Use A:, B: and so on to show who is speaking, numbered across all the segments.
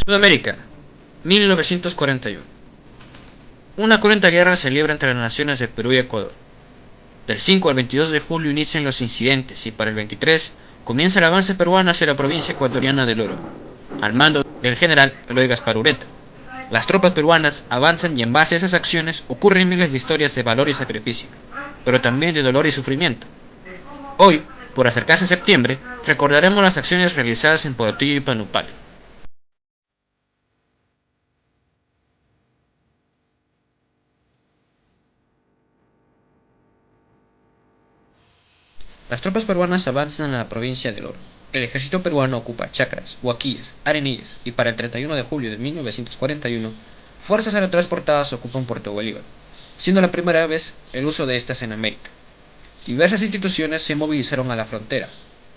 A: Sudamérica, 1941. Una cruenta guerra se libra entre las naciones de Perú y Ecuador. Del 5 al 22 de julio inician los incidentes y para el 23 comienza el avance peruano hacia la provincia ecuatoriana del Oro, al mando del general Eloy Gaspar Ureta. Las tropas peruanas avanzan y en base a esas acciones ocurren miles de historias de valor y sacrificio, pero también de dolor y sufrimiento. Hoy, por acercarse septiembre, recordaremos las acciones realizadas en Portillo y Panupali. Las tropas peruanas avanzan a la provincia del Oro. El ejército peruano ocupa Chacras, Huaquillas, Arenillas y para el 31 de julio de 1941, fuerzas aerotransportadas ocupan Puerto Bolívar, siendo la primera vez el uso de estas en América. Diversas instituciones se movilizaron a la frontera: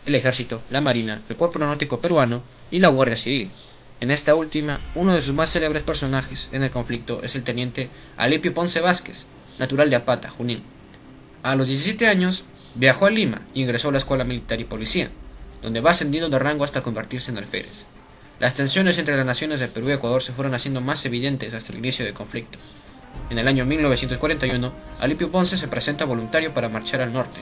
A: el ejército, la marina, el cuerpo aeronáutico peruano y la Guardia Civil. En esta última, uno de sus más célebres personajes en el conflicto es el teniente Alipio Ponce Vázquez, natural de Apata, Junín. A los 17 años, viajó a Lima y ingresó a la Escuela Militar y Policía, donde va ascendiendo de rango hasta convertirse en alférez. Las tensiones entre las naciones de Perú y Ecuador se fueron haciendo más evidentes hasta el inicio del conflicto. En el año 1941, Alipio Ponce se presenta voluntario para marchar al norte.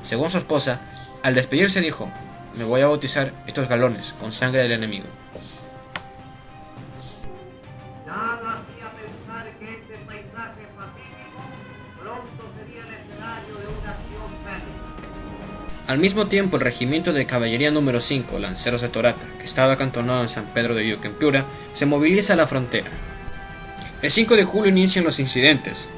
A: Según su esposa, al despedirse dijo: "Me voy a bautizar estos galones con sangre del enemigo".
B: Nada hacía pensar que este paisaje pacífico pronto sería el escenario de una acción bélica.
A: Al mismo tiempo, el regimiento de caballería número 5, Lanceros de Torata, que estaba acantonado en San Pedro de Yuca, en Piura, se moviliza a la frontera. El 5 de julio inician los incidentes.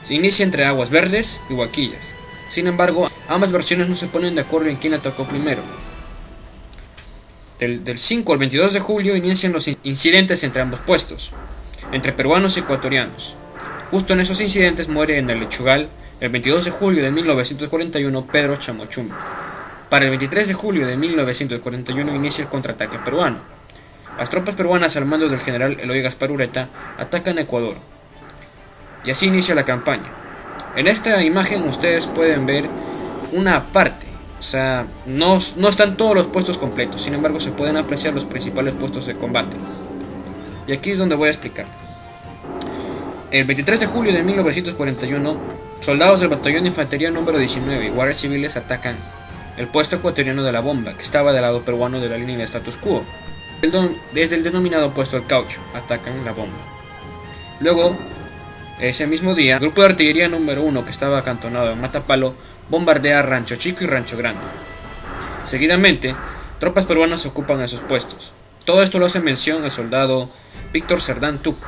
A: Se inicia entre Aguas Verdes y Huaquillas. Sin embargo, ambas versiones no se ponen de acuerdo en quién atacó primero. Del 5 al 22 de julio inician los incidentes entre ambos puestos, entre peruanos y ecuatorianos. Justo en esos incidentes muere en el Lechugal, el 22 de julio de 1941, Pedro Chamochum. Para el 23 de julio de 1941 inicia el contraataque peruano. Las tropas peruanas al mando del general Eloy Gaspar Ureta atacan Ecuador. Y así inicia la campaña. En esta imagen ustedes pueden ver una parte, o sea, no están todos los puestos completos, sin embargo se pueden apreciar los principales puestos de combate. Y aquí es donde voy a explicar. El 23 de julio de 1941, soldados del batallón de infantería número 19 y guardias civiles atacan el puesto ecuatoriano de La Bomba, que estaba del lado peruano de la línea de status quo. Desde el denominado puesto El Caucho, atacan La Bomba. Luego, ese mismo día, el grupo de artillería número 1, que estaba acantonado en Matapalo, bombardea Rancho Chico y Rancho Grande. Seguidamente, tropas peruanas ocupan esos puestos. Todo esto lo hace mención el soldado Víctor Cerdán Tucto,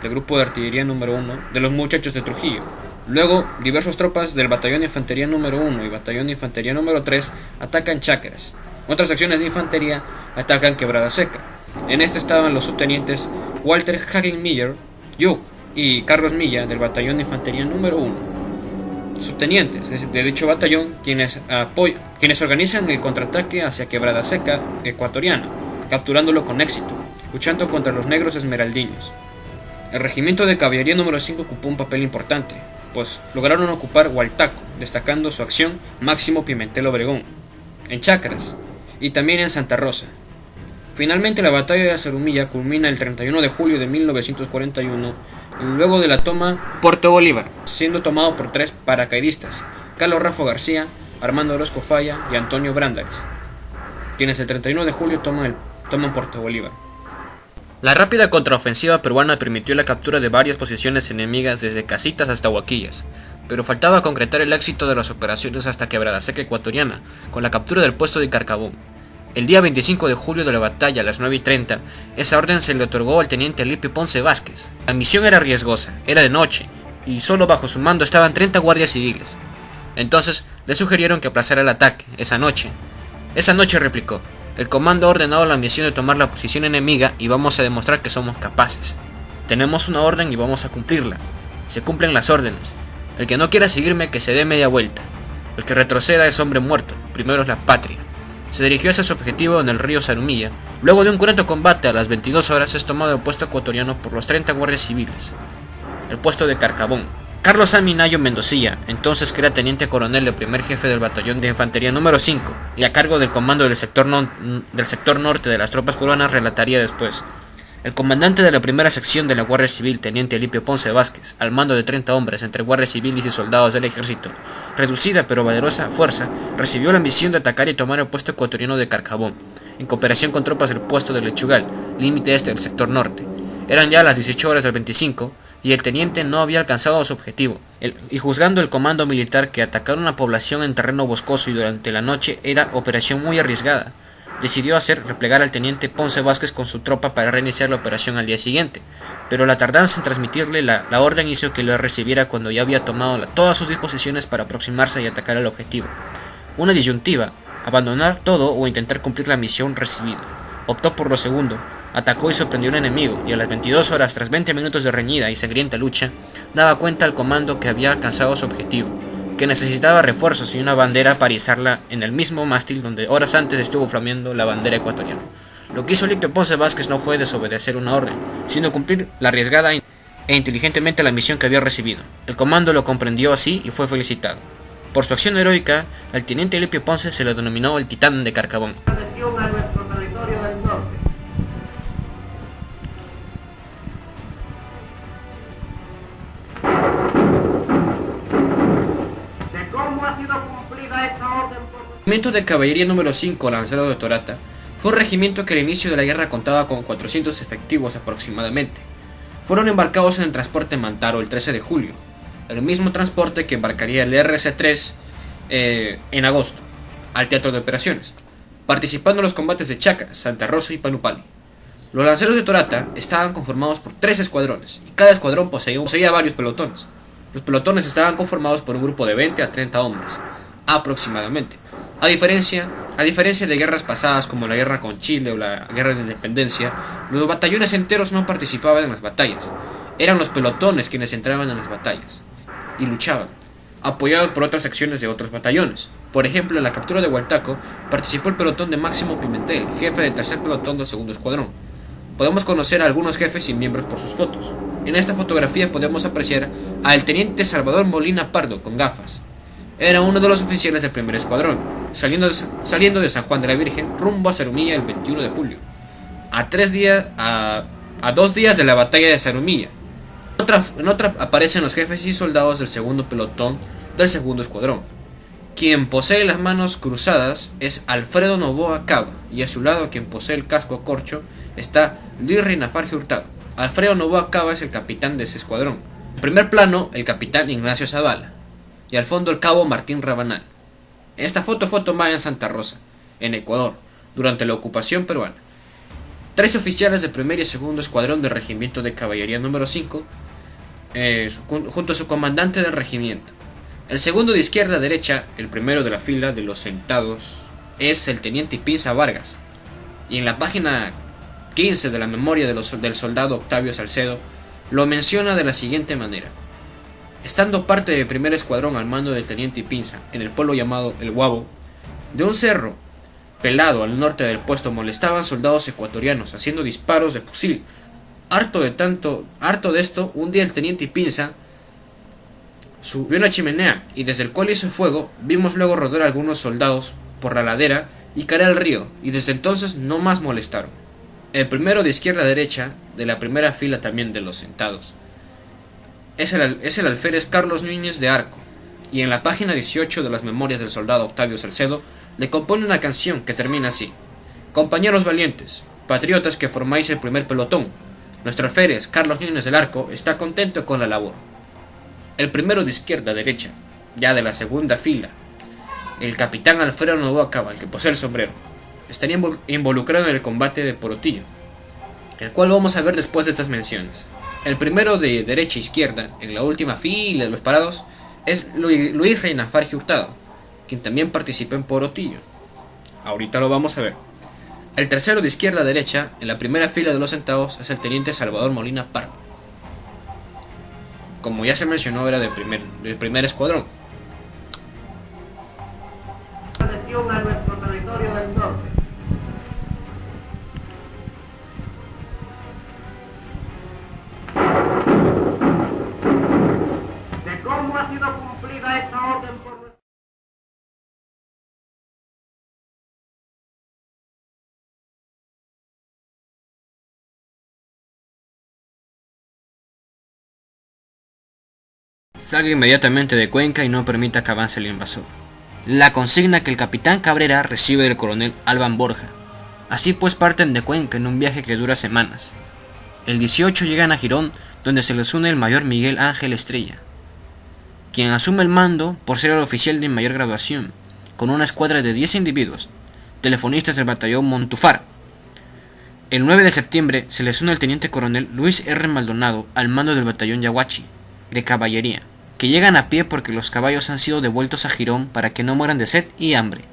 A: del grupo de artillería número 1 de los muchachos de Trujillo. Luego, diversas tropas del batallón de infantería número 1 y batallón de infantería número 3 atacan Chacras. Otras secciones de infantería atacan Quebrada Seca. En este estaban los subtenientes Walter Hagenmiller, Yuc y Carlos Milla del batallón de infantería número 1. Subtenientes de dicho batallón quienes organizan el contraataque hacia Quebrada Seca ecuatoriano, capturándolo con éxito, luchando contra los negros esmeraldiños. El regimiento de caballería número 5 ocupó un papel importante, pues lograron ocupar Hualtaco, destacando su acción Máximo Pimentel Obregón, en Chacras y también en Santa Rosa. Finalmente la batalla de Azarumilla culmina el 31 de julio de 1941, luego de la toma Puerto Bolívar, siendo tomado por 3 paracaidistas: Carlos Rafa García, Armando Orozco Falla y Antonio Brándaris, quienes el 31 de julio toman Puerto Bolívar. La rápida contraofensiva peruana permitió la captura de varias posiciones enemigas desde Casitas hasta Huaquillas, pero faltaba concretar el éxito de las operaciones hasta Quebrada Seca ecuatoriana, con la captura del puesto de Carcabón. El día 25 de julio de la batalla, a las 9:30, esa orden se le otorgó al teniente Alipio Ponce Vázquez. La misión era riesgosa, era de noche, y solo bajo su mando estaban 30 guardias civiles. Entonces, le sugirieron que aplazara el ataque, esa noche. Esa noche replicó: "El comando ha ordenado la misión de tomar la posición enemiga y vamos a demostrar que somos capaces. Tenemos una orden y vamos a cumplirla. Se cumplen las órdenes. El que no quiera seguirme, que se dé media vuelta. El que retroceda es hombre muerto, primero es la patria". Se dirigió hacia su objetivo en el río Zarumilla. Luego de un cruento combate, a las 22 horas es tomado el puesto ecuatoriano por los 30 guardias civiles, el puesto de Carcabón. Carlos A. Minayo Mendocilla, entonces que era teniente coronel y primer jefe del batallón de infantería número 5 y a cargo del comando del sector norte de las tropas peruanas, relataría después: El comandante de la primera sección de la Guardia Civil, teniente Elipio Ponce Vázquez, al mando de 30 hombres entre guardias civiles y soldados del ejército, reducida pero valerosa fuerza, recibió la misión de atacar y tomar el puesto ecuatoriano de Carcabón, en cooperación con tropas del puesto de Lechugal, límite este del sector norte. Eran ya las 18 horas del 25 y el teniente no había alcanzado su objetivo, y juzgando el comando militar que atacar una población en terreno boscoso y durante la noche era operación muy arriesgada, decidió hacer replegar al teniente Ponce Vázquez con su tropa para reiniciar la operación al día siguiente, pero la tardanza en transmitirle la orden hizo que lo recibiera cuando ya había tomado todas sus disposiciones para aproximarse y atacar al objetivo. Una disyuntiva, abandonar todo o intentar cumplir la misión recibida. Optó por lo segundo, atacó y sorprendió al enemigo, y a las 22 horas, tras 20 minutos de reñida y sangrienta lucha, daba cuenta al comando que había alcanzado su objetivo, que necesitaba refuerzos y una bandera para izarla en el mismo mástil donde horas antes estuvo flameando la bandera ecuatoriana. Lo que hizo Elipio Ponce Vázquez no fue desobedecer una orden, sino cumplir la arriesgada e inteligentemente la misión que había recibido. El comando lo comprendió así y fue felicitado. Por su acción heroica, al teniente Elipio Ponce se le denominó el Titán de Carcabón.
B: Adhesión a nuestro territorio del norte. De cómo ha sido cumplida esta orden por...
A: El regimiento de caballería número 5, Lanceros de Torata, fue un regimiento que al inicio de la guerra contaba con 400 efectivos aproximadamente. Fueron embarcados en el transporte Mantaro el 13 de julio, el mismo transporte que embarcaría el RC-3 en agosto, al teatro de operaciones, participando en los combates de Chacra, Santa Rosa y Panupali. Los lanceros de Torata estaban conformados por 3 escuadrones, y cada escuadrón poseía varios pelotones. Los pelotones estaban conformados por un grupo de 20 a 30 hombres, aproximadamente. A diferencia de guerras pasadas como la guerra con Chile o la guerra de independencia, los batallones enteros no participaban en las batallas. Eran los pelotones quienes entraban en las batallas y luchaban, apoyados por otras secciones de otros batallones. Por ejemplo, en la captura de Hualtaco participó el pelotón de Máximo Pimentel, jefe del tercer pelotón del segundo escuadrón. Podemos conocer a algunos jefes y miembros por sus fotos. En esta fotografía podemos apreciar al teniente Salvador Molina Pardo con gafas. Era uno de los oficiales del primer escuadrón, saliendo de San Juan de la Virgen rumbo a Zarumilla el 21 de julio, a 2 días de la batalla de Zarumilla. En otra aparecen los jefes y soldados del segundo pelotón del segundo escuadrón. Quien posee las manos cruzadas es Alfredo Novoa Cava, y a su lado, quien posee el casco corcho, está Luis Reinafarge Hurtado. Alfredo Novoa Cava es el capitán de ese escuadrón. En primer plano, el capitán Ignacio Zavala, y al fondo el cabo Martín Rabanal. Esta foto fue tomada en Santa Rosa, en Ecuador, durante la ocupación peruana. 3 oficiales de primer y segundo escuadrón del regimiento de caballería número 5, junto a su comandante del regimiento. El segundo de izquierda a derecha, el primero de la fila de los sentados, es el teniente Pinza Vargas. Y en la página 15 de la memoria del soldado Octavio Salcedo, lo menciona de la siguiente manera: estando parte del primer escuadrón al mando del teniente Pinza en el pueblo llamado El Guabo, de un cerro pelado al norte del puesto molestaban soldados ecuatorianos haciendo disparos de fusil. Harto de esto, un día el teniente Pinza subió a una chimenea y desde el cual hizo fuego. Vimos luego rodar a algunos soldados por la ladera y caer al río, y desde entonces no más molestaron. El primero de izquierda a derecha, de la primera fila también de los sentados, es el alférez Carlos Núñez de Arco, y en la página 18 de las memorias del soldado Octavio Salcedo le compone una canción que termina así: compañeros valientes, patriotas que formáis el primer pelotón, nuestro alférez Carlos Núñez del Arco está contento con la labor. El primero de izquierda a derecha, ya de la segunda fila, el capitán Alfredo Novoa Cava, el que posee el sombrero, estaría involucrado en el combate de Porotillo, el cual vamos a ver después de estas menciones. El primero de derecha a izquierda, en la última fila de los parados, es Luis Reinafarge Hurtado, quien también participó en Porotillo. Ahorita lo vamos a ver. El tercero de izquierda a derecha, en la primera fila de los sentados, es el teniente Salvador Molina Pardo. Como ya se mencionó, era del primer escuadrón.
B: Adhesión a nuestro territorio del norte. De cómo ha sido cumplida esta orden por
A: salga inmediatamente de Cuenca y no permita que avance el invasor. La consigna que el capitán Cabrera recibe del coronel Alban Borja. Así pues parten de Cuenca en un viaje que dura semanas. El 18 llegan a Girón, donde se les une el mayor Miguel Ángel Estrella, quien asume el mando por ser el oficial de mayor graduación, con una escuadra de 10 individuos, telefonistas del batallón Montufar. El 9 de septiembre se les une el teniente coronel Luis R. Maldonado al mando del batallón Yaguachi, de caballería, que llegan a pie porque los caballos han sido devueltos a Girón para que no mueran de sed y hambre.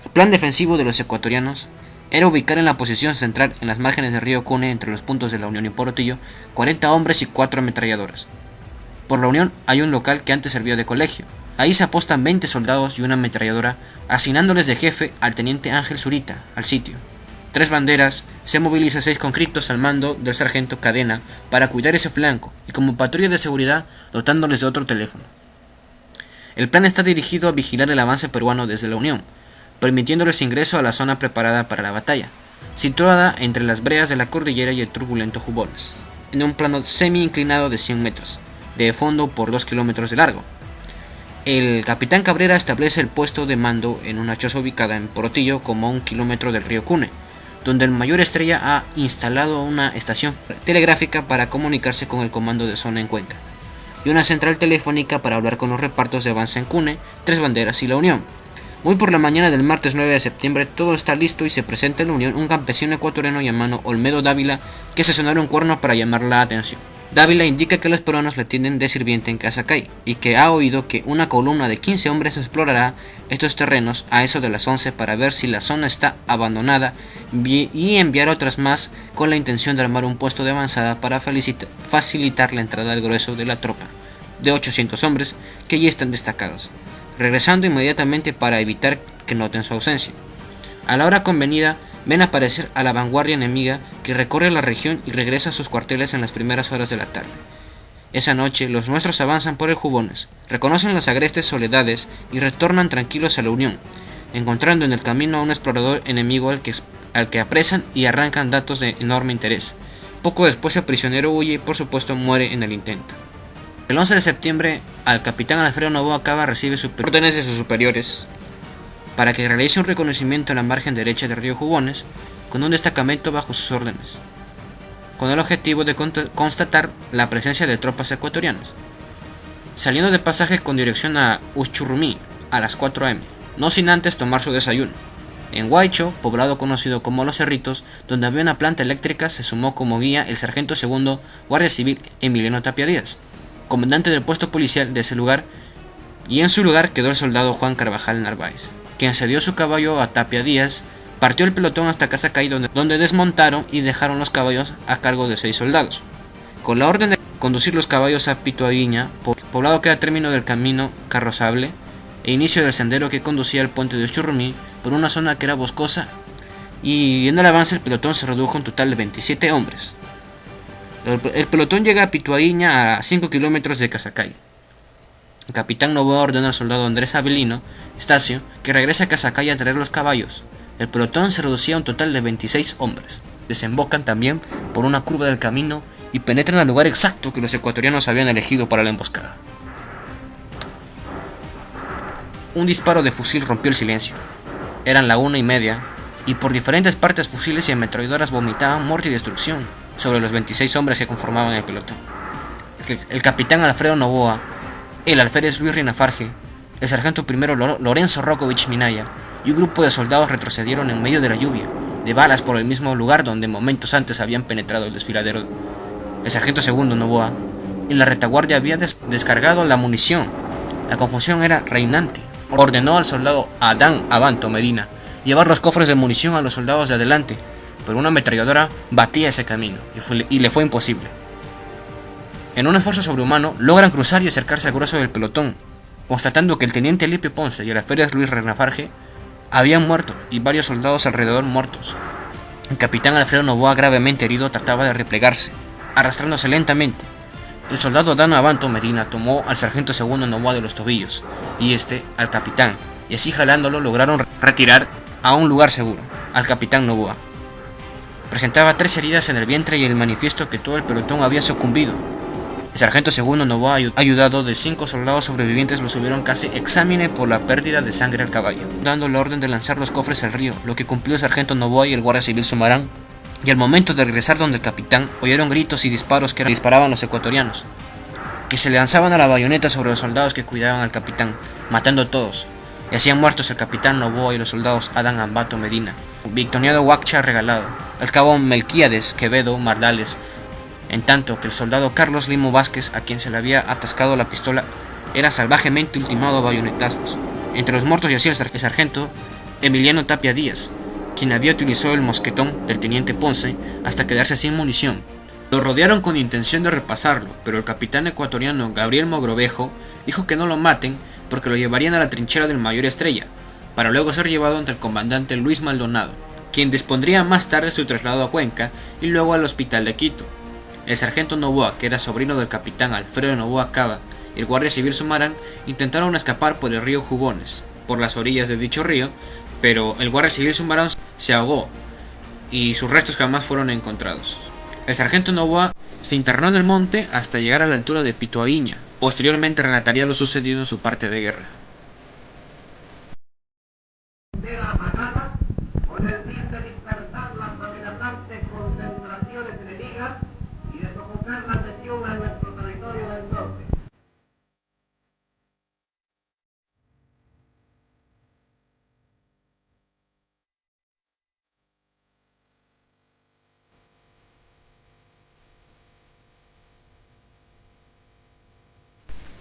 A: El plan defensivo de los ecuatorianos era ubicar en la posición central en las márgenes del río Cune, entre los puntos de La Unión y Porotillo, 40 hombres y 4 ametralladoras. Por La Unión hay un local que antes servía de colegio. Ahí se apostan 20 soldados y una ametralladora, asignándoles de jefe al teniente Ángel Zurita al sitio. 3 banderas, se moviliza 6 conscriptos al mando del sargento Cadena para cuidar ese flanco y como patrulla de seguridad dotándoles de otro teléfono. El plan está dirigido a vigilar el avance peruano desde La Unión, permitiéndoles ingreso a la zona preparada para la batalla, situada entre las breas de la cordillera y el turbulento Jubones, en un plano semi-inclinado de 100 metros, de fondo por 2 kilómetros de largo. El capitán Cabrera establece el puesto de mando en una choza ubicada en Porotillo, como a 1 kilómetro del río Cune, donde el mayor Estrella ha instalado una estación telegráfica para comunicarse con el comando de zona en Cuenca, y una central telefónica para hablar con los repartos de avance en Cune, 3 banderas y La Unión. Muy por la mañana del martes 9 de septiembre todo está listo y se presenta en La Unión un campesino ecuatoriano llamado Olmedo Dávila, que se sonara un cuerno para llamar la atención. Dávila indica que los peruanos le tienen de sirviente en Casacay y que ha oído que una columna de 15 hombres explorará estos terrenos a eso de las 11 para ver si la zona está abandonada y enviar otras más con la intención de armar un puesto de avanzada para facilitar la entrada al grueso de la tropa de 800 hombres que ya están destacados, regresando inmediatamente para evitar que noten su ausencia. A la hora convenida ven aparecer a la vanguardia enemiga que recorre la región y regresa a sus cuarteles en las primeras horas de la tarde. Esa noche los nuestros avanzan por el Jubones, reconocen las agrestes soledades y retornan tranquilos a La Unión, encontrando en el camino a un explorador enemigo al que apresan y arrancan datos de enorme interés. Poco después el prisionero huye y por supuesto muere en el intento. El 11 de septiembre al capitán Alfredo Noboa Cava recibe órdenes de sus superiores para que realice un reconocimiento en la margen derecha del río Jubones con un destacamento bajo sus órdenes, con el objetivo de constatar la presencia de tropas ecuatorianas, saliendo de pasaje con dirección a Uschurrumí a las 4 am, no sin antes tomar su desayuno. En Huaycho, poblado conocido como Los Cerritos, donde había una planta eléctrica, se sumó como guía el sargento segundo Guardia Civil Emiliano Tapia Díaz, comandante del puesto policial de ese lugar, y en su lugar quedó el soldado Juan Carvajal Narváez, quien cedió su caballo a Tapia Díaz. Partió el pelotón hasta Casacay, donde desmontaron y dejaron los caballos a cargo de 6 soldados, con la orden de conducir los caballos a Pituaguiña, poblado que era término del camino carrozable e inicio del sendero que conducía al puente de Uschurrumí por una zona que era boscosa, y en el avance el pelotón se redujo a un total de 27 hombres. El pelotón llega a Pituaguiña, a 5 kilómetros de Casacay. El capitán Noboa ordena al soldado Andrés Avelino Estacio que regrese a Casacay a traer los caballos. El pelotón se reducía a un total de 26 hombres. Desembocan también por una curva del camino y penetran al lugar exacto que los ecuatorianos habían elegido para la emboscada. Un disparo de fusil rompió el silencio. Eran la 1:30 y por diferentes partes fusiles y ametralladoras vomitaban muerte y destrucción sobre los 26 hombres que conformaban el pelotón. El capitán Alfredo Noboa, el alférez Luis Rinafarge, el sargento primero Lorenzo Rokovich Minaya y un grupo de soldados retrocedieron en medio de la lluvia de balas por el mismo lugar donde momentos antes habían penetrado el desfiladero. El sargento segundo Noboa en la retaguardia había descargado la munición. La confusión era reinante. Ordenó al soldado Adán Abanto Medina llevar los cofres de munición a los soldados de adelante, pero una ametralladora batía ese camino y le fue imposible. En un esfuerzo sobrehumano logran cruzar y acercarse al grueso del pelotón, constatando que el teniente Lipe Ponce y el alférez Luis Rinafarge habían muerto y varios soldados alrededor muertos. El capitán Alfredo Noboa, gravemente herido, trataba de replegarse, arrastrándose lentamente. El soldado Adán Abanto Medina tomó al sargento segundo Noboa de los tobillos y al capitán, y así jalándolo lograron retirar a un lugar seguro al capitán Noboa. Presentaba 3 heridas en el vientre y el manifiesto que todo el pelotón había sucumbido. El sargento segundo Noboa, ayudado de 5 soldados sobrevivientes, lo subieron casi exámine por la pérdida de sangre al caballo, dando la orden de lanzar los cofres al río, lo que cumplió el sargento Noboa y el guardia civil Sumarán. Y al momento de regresar donde el capitán, oyeron gritos y disparos que disparaban los ecuatorianos, que se lanzaban a la bayoneta sobre los soldados que cuidaban al capitán, matando a todos, y hacían muertos el capitán Noboa y los soldados Adán Ambato Medina, Victoriano Huacha Regalado, el cabo Melquíades Quevedo Mardales, en tanto que el soldado Carlos Limo Vázquez, a quien se le había atascado la pistola, era salvajemente ultimado a bayonetazos. Entre los muertos yacía el sargento Emiliano Tapia Díaz, quien había utilizado el mosquetón del teniente Ponce hasta quedarse sin munición. Lo rodearon con intención de repasarlo, pero el capitán ecuatoriano Gabriel Mogrovejo dijo que no lo maten porque lo llevarían a la trinchera del Mayor Estrella, para luego ser llevado ante el comandante Luis Maldonado, quien dispondría más tarde su traslado a Cuenca y luego al hospital de Quito. El sargento Noboa, que era sobrino del capitán Alfredo Noboa Cava, y el guardia civil Sumarán intentaron escapar por el río Jugones, por las orillas de dicho río, pero el guardia civil Sumarán se ahogó y sus restos jamás fueron encontrados. El sargento Noboa se internó en el monte hasta llegar a la altura de Pituahiña. Posteriormente relataría lo sucedido en su parte de guerra.
B: Con el fin de dispersar las amenazantes concentraciones enemigas y de sofocar la presión a nuestro territorio del norte.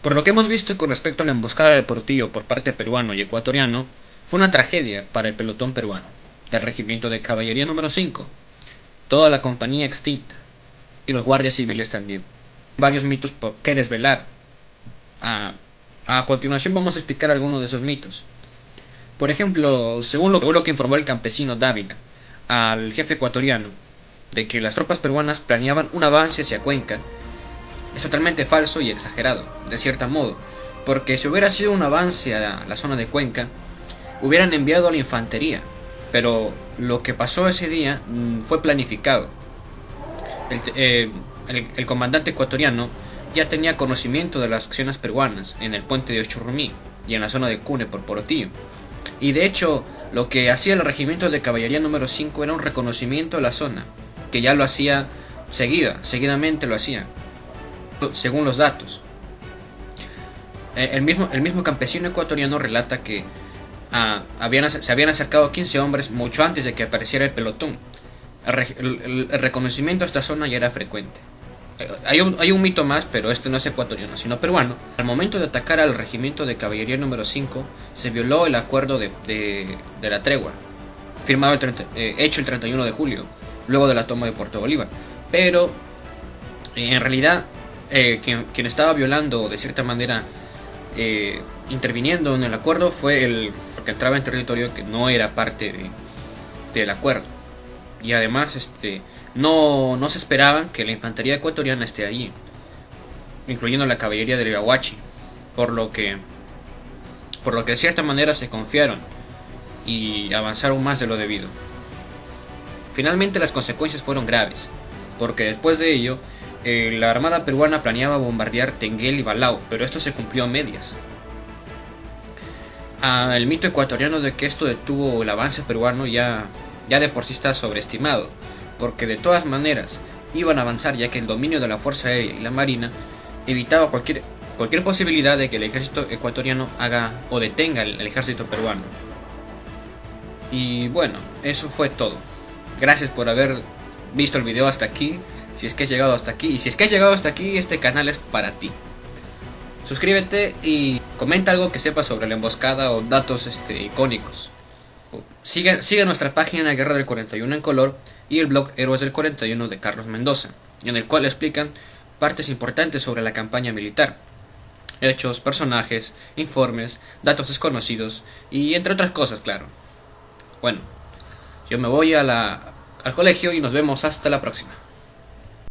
A: Por lo que hemos visto con respecto a la emboscada de Portillo por parte peruano y ecuatoriano, fue una tragedia para el pelotón peruano, el regimiento de caballería número 5, toda la compañía extinta, y los guardias civiles también. Varios mitos que desvelar. A continuación vamos a explicar algunos de esos mitos. Por ejemplo, según lo que informó el campesino Dávila al jefe ecuatoriano, de que las tropas peruanas planeaban un avance hacia Cuenca, es totalmente falso y exagerado, de cierto modo, porque si hubiera sido un avance a la zona de Cuenca, hubieran enviado a la infantería, pero lo que pasó ese día fue planificado. El comandante ecuatoriano ya tenía conocimiento de las acciones peruanas en el puente de Ochurrumí y en la zona de Cune por Porotillo, y de hecho lo que hacía el regimiento de caballería número 5 era un reconocimiento de la zona, que ya lo hacía seguidamente lo hacía, según los datos. El mismo campesino ecuatoriano relata que se habían acercado 15 hombres mucho antes de que apareciera el pelotón. El reconocimiento a esta zona ya era frecuente. Hay un mito más, pero este no es ecuatoriano, sino peruano. Al momento de atacar al regimiento de caballería número 5, se violó el acuerdo de la tregua, firmado hecho el 31 de julio, luego de la toma de Puerto Bolívar. Pero, en realidad, quien estaba violando, de cierta manera, interviniendo en el acuerdo, fue porque entraba en territorio que no era parte del acuerdo. Y además, no se esperaban que la infantería ecuatoriana esté allí, incluyendo la caballería del Yaguachi, por lo que de cierta manera se confiaron y avanzaron más de lo debido. Finalmente las consecuencias fueron graves, porque después de ello la armada peruana planeaba bombardear Tenguel y Balao, pero esto se cumplió a medias. El mito ecuatoriano de que esto detuvo el avance peruano ya de por sí está sobreestimado, porque de todas maneras iban a avanzar, ya que el dominio de la Fuerza Aérea y la Marina evitaba cualquier posibilidad de que el ejército ecuatoriano haga o detenga el ejército peruano. Y bueno, eso fue todo. Gracias por haber visto el video hasta aquí, si es que has llegado hasta aquí, y si es que has llegado hasta aquí, este canal es para ti. Suscríbete y comenta algo que sepas sobre la emboscada o datos icónicos. Sigue nuestra página de Guerra del 41 en color y el blog Héroes del 41 de Carlos Mendoza, en el cual explican partes importantes sobre la campaña militar, hechos, personajes, informes, datos desconocidos y entre otras cosas, claro. Bueno, yo me voy al colegio y nos vemos hasta la próxima.